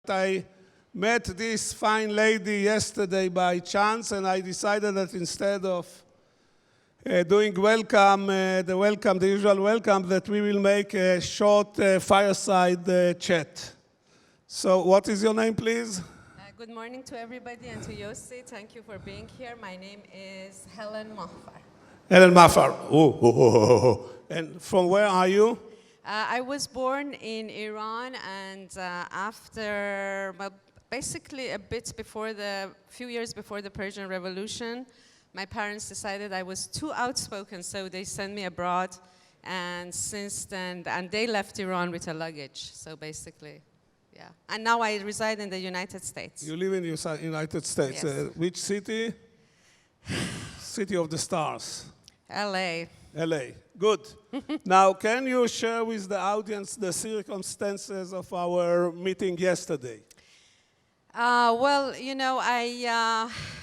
I met this fine lady yesterday by chance, and I decided that instead of doing the usual welcome, that we will make a short fireside chat. So what is your name, please? Good morning to everybody and to Yossi. Thank you for being here. My name is Helen Mahfar. Helen Mahfar. And from where are you? I was born in Iran, and basically a few years before the Persian Revolution, my parents decided I was too outspoken, so they sent me abroad, and since then, and they left Iran with a luggage, so basically, yeah. And now I reside in the United States. You live in the United States. Yes. Which city? City of the Stars. LA. LA. Good. Now, can you share with the audience the circumstances of our meeting yesterday? Well, you know,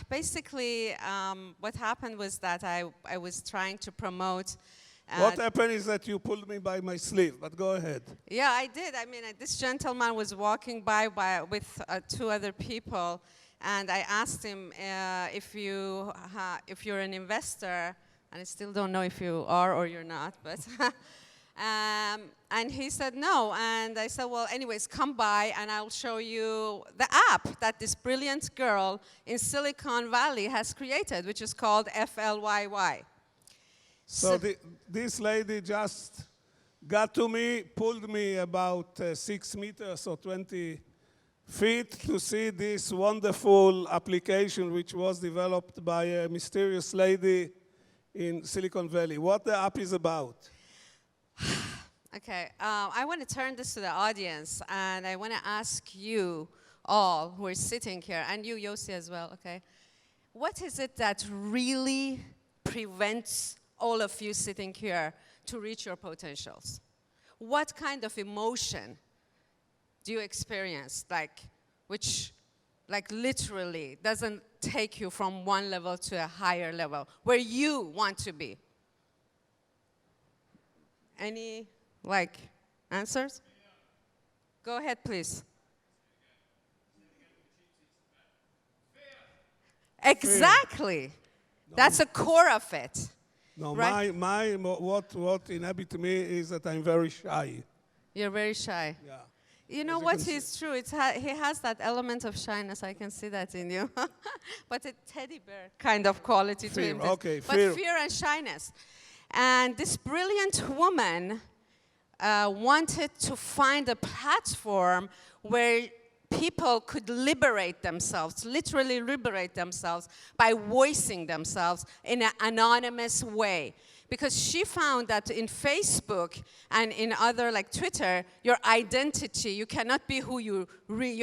basically what happened was that I was trying to promote. What happened is that you pulled me by my sleeve, but go ahead. Yeah, I did. I mean, this gentleman was walking by with two other people, and I asked him if you're an investor. And I still don't know if you are or you're not, but and he said no. And I said, well, anyways, come by and I'll show you the app that this brilliant girl in Silicon Valley has created, which is called FLYY. So this lady just got to me, pulled me about 6 meters or 20 feet to see this wonderful application which was developed by a mysterious lady in Silicon Valley. What the app is about? Okay, I want to turn this to the audience, and I want to ask you all who are sitting here, and you, Yossi, as well, okay? What is it that really prevents all of you sitting here to reach your potentials? What kind of emotion do you experience, which literally doesn't take you from one level to a higher level, where you want to be? Any, answers? Go ahead, please. Exactly. No. That's a core of it. No, right? What inhabits me is that I'm very shy. You're very shy. Yeah. You know what is true? He has that element of shyness. I can see that in you. But a teddy bear kind of quality to him. Okay, but fear and shyness. And this brilliant woman wanted to find a platform where people could liberate themselves, literally liberate themselves by voicing themselves in an anonymous way. Because she found that in Facebook and in other like Twitter, your identity, you cannot be who you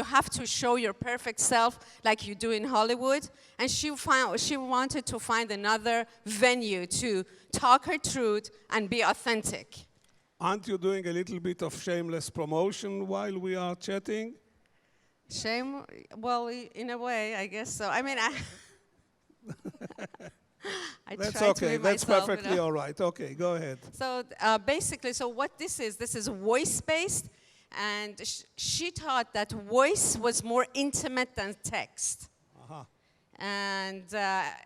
have to show your perfect self like you do in Hollywood. And she wanted to find another venue to talk her truth and be authentic. Aren't you doing a little bit of shameless promotion while we are chatting? Shame? Well, in a way, I guess so. I mean, That's okay. That's perfectly all right. Okay, go ahead. So basically, what this is voice-based, and she thought that voice was more intimate than text. Uh-huh. And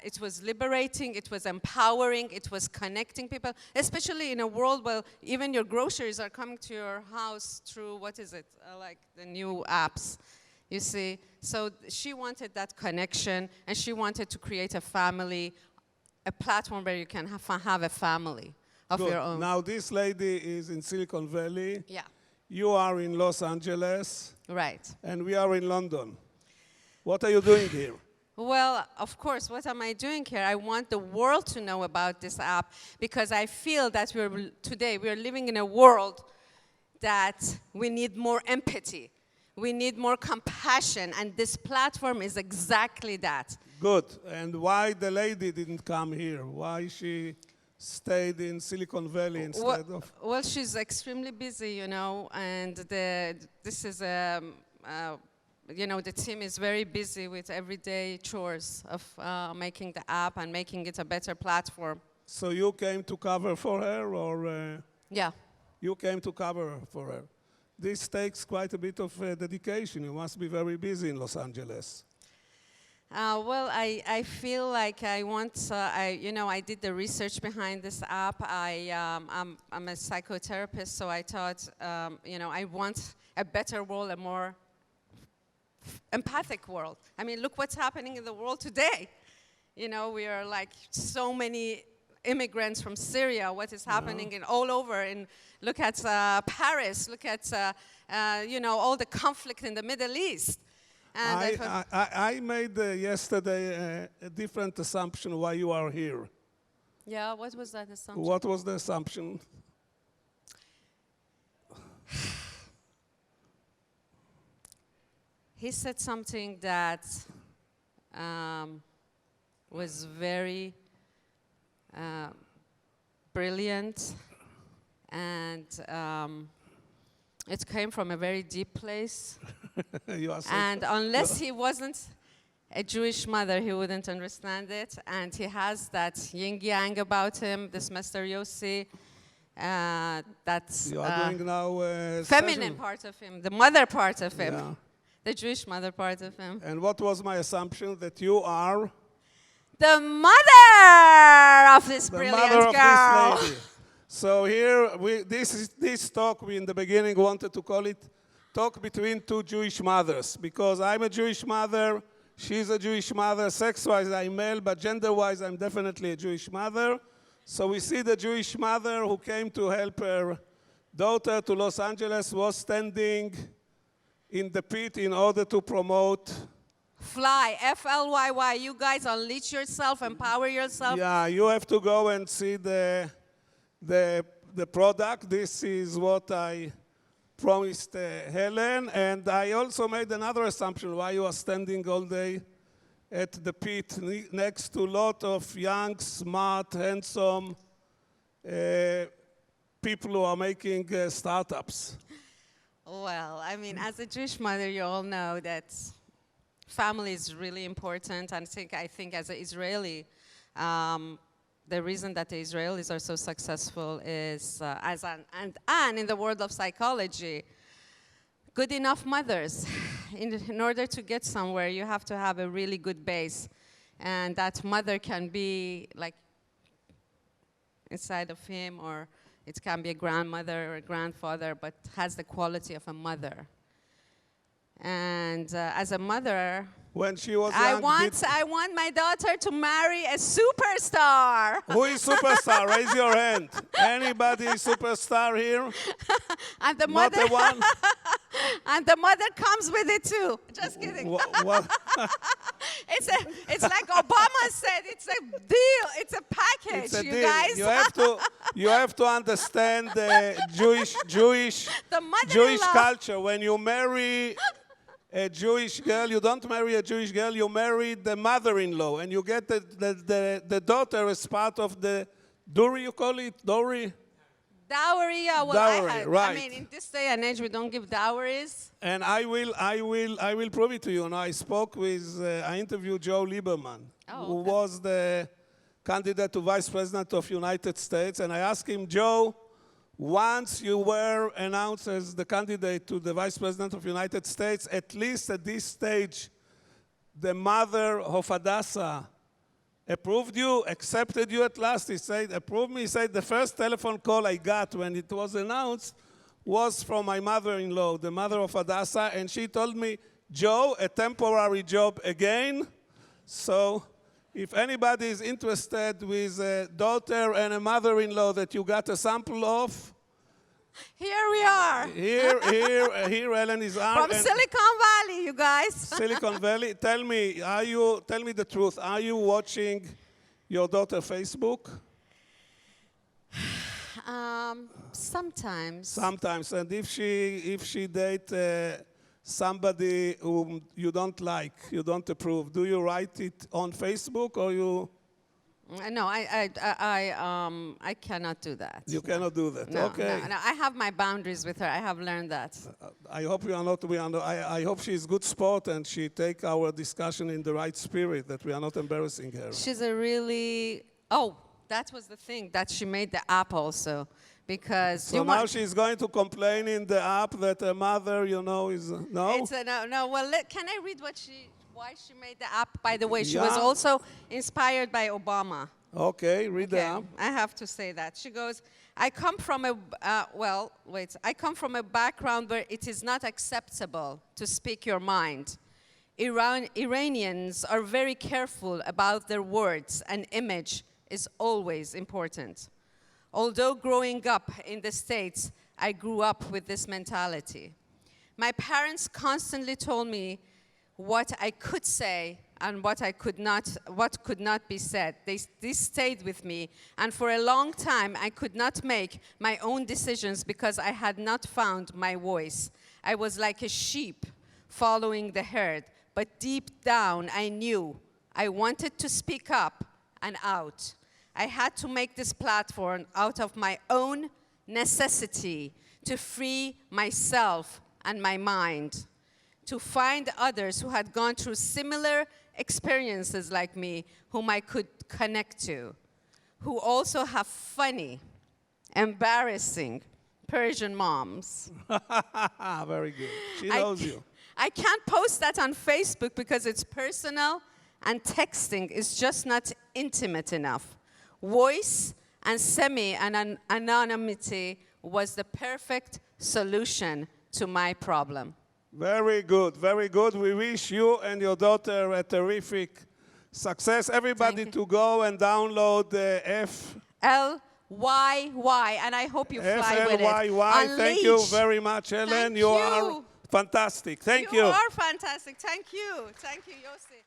it was liberating, it was empowering, it was connecting people, especially in a world where even your groceries are coming to your house through, like the new apps. You see, so she wanted that connection, and she wanted to create a family, a platform where you can have a family of your own. Now, this lady is in Silicon Valley. Yeah. You are in Los Angeles. Right. And we are in London. What are you doing here? Well, of course, what am I doing here? I want the world to know about this app, because I feel that today we're living in a world that we need more empathy. We need more compassion, and this platform is exactly that. Good. And why the lady didn't come here? Why she stayed in Silicon Valley instead of... Well, she's extremely busy, you know, and the team is very busy with everyday chores of making the app and making it a better platform. So you came to cover for her, or... Yeah. You came to cover for her. this takes quite a bit of dedication. You must be very busy in Los Angeles. Well, I feel like I want, I did the research behind this app. I'm a psychotherapist, so I thought, I want a better world, a more empathic world. I mean, look what's happening in the world today. We are like so many immigrants from Syria. What is happening in all over? And look at Paris. Look at, all the conflict in the Middle East. And I made yesterday a different assumption why you are here. Yeah, what was that assumption? What was the assumption? He said something that was very brilliant, and it came from a very deep place. And unless he wasn't a Jewish mother, he wouldn't understand it. And he has that yin-yang about him, this Mr. Yossi, that's you are doing now feminine part of him, the mother part of him, yeah. The Jewish mother part of him. And what was my assumption? That you are? The mother of this brilliant girl. This lady. So here, this talk, we in the beginning wanted to call it Talk Between Two Jewish Mothers, because I'm a Jewish mother, she's a Jewish mother, sex-wise I'm male, but gender-wise I'm definitely a Jewish mother. So we see the Jewish mother who came to help her daughter to Los Angeles was standing in the pit in order to promote Fly, F-L-Y-Y. You guys unleash yourself, empower yourself. Yeah, you have to go and see the product. This is what I promised Helen. And I also made another assumption why you are standing all day at the pit next to a lot of young, smart, handsome people who are making startups. Well, I mean, as a Jewish mother, you all know that family is really important, and I think as an Israeli, the reason that the Israelis are so successful is, and in the world of psychology, good enough mothers. In order to get somewhere, you have to have a really good base, and that mother can be like inside of him, or it can be a grandmother or a grandfather, but has the quality of a mother. And as a mother, when she was I young, want my daughter to marry a superstar. Who is superstar? Raise your hand. Anybody superstar here? And the Not mother, the one? and the mother comes with it too. Just kidding. What? It's like Obama said. It's a deal. It's a package. It's a you deal. guys. You have to understand the Jewish culture. When you marry a Jewish girl, you don't marry a Jewish girl, you marry the mother-in-law, and you get the daughter as part of the dowry, you call it? Dowry? Dowry, yeah. Well, dowry, right. I mean, in this day and age, we don't give dowries. And I will prove it to you. And I interviewed Joe Lieberman, who was the candidate to Vice President of United States, and I asked him, Joe, once you were announced as the candidate to the Vice President of the United States, at least at this stage, the mother of Hadassah approved you, accepted you at last. He said, approved me. He said, the first telephone call I got when it was announced was from my mother-in-law, the mother of Hadassah, and she told me, Joe, a temporary job again. So if anybody is interested with a daughter and a mother-in-law that you got a sample of, here we are. Here Ellen is from Silicon Valley, you guys. Silicon Valley. Tell me the truth. Are you watching your daughter Facebook? Sometimes. Sometimes. And if she date somebody whom you don't like, you don't approve, do you write it on Facebook or you? No, I cannot do that. You cannot do that. No, okay. No, I have my boundaries with her. I have learned that. I hope you are not. I hope she is good sport and she take our discussion in the right spirit. That we are not embarrassing her. She's a really. Oh, that was the thing that she made the app also, because So now she's going to complain in the app that her mother, is no. It's a no. Well, can I read why she made the app? By the way, she was Yeah. also inspired by Obama. Okay, read the app. I have to say that. She goes, I come from a background where it is not acceptable to speak your mind. Iranians are very careful about their words, and image is always important. Although growing up in the States, I grew up with this mentality. My parents constantly told me what I could say and what could not be said. This stayed with me, and for a long time, I could not make my own decisions because I had not found my voice. I was like a sheep following the herd, but deep down, I knew I wanted to speak up and out. I had to make this platform out of my own necessity to free myself and my mind, to find others who had gone through similar experiences like me, whom I could connect to, who also have funny, embarrassing Persian moms. Very good. She knows you. I can't post that on Facebook because it's personal and texting is just not intimate enough. Voice and anonymity was the perfect solution to my problem. Very good, very good. We wish you and your daughter a terrific success. Everybody to go and download the FLYY, and I hope you fly with it. FLYY. Thank you very much, Helen. Thank you you. are fantastic. Thank you. You are fantastic. Thank you. Thank you, Yossi.